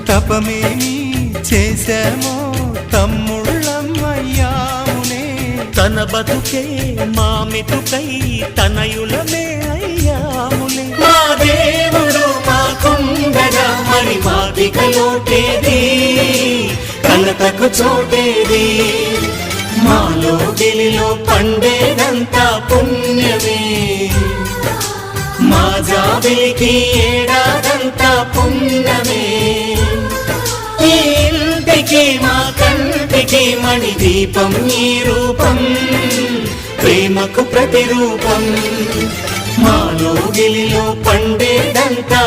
తపమేమి చేశామో తమ్ముళ్ళమయ్యామునే, తన బతుకే మా మెతుకై తనయులమే అయ్యాములే. మా దేవుడు మాకుండగా మరి మాదిక లోటేది, కలతకు చోటేది. మాలో గిలిలో పండేదంతా పుణ్యమే, మా జాబిలికి ఏడాదంతా పుణ్యమే. ఈ ఇంటికి మా కంటికి మణి దీపం ఈ రూపం, ప్రేమకు ప్రతిరూపం. మాలో గిలిలో పండేదంతా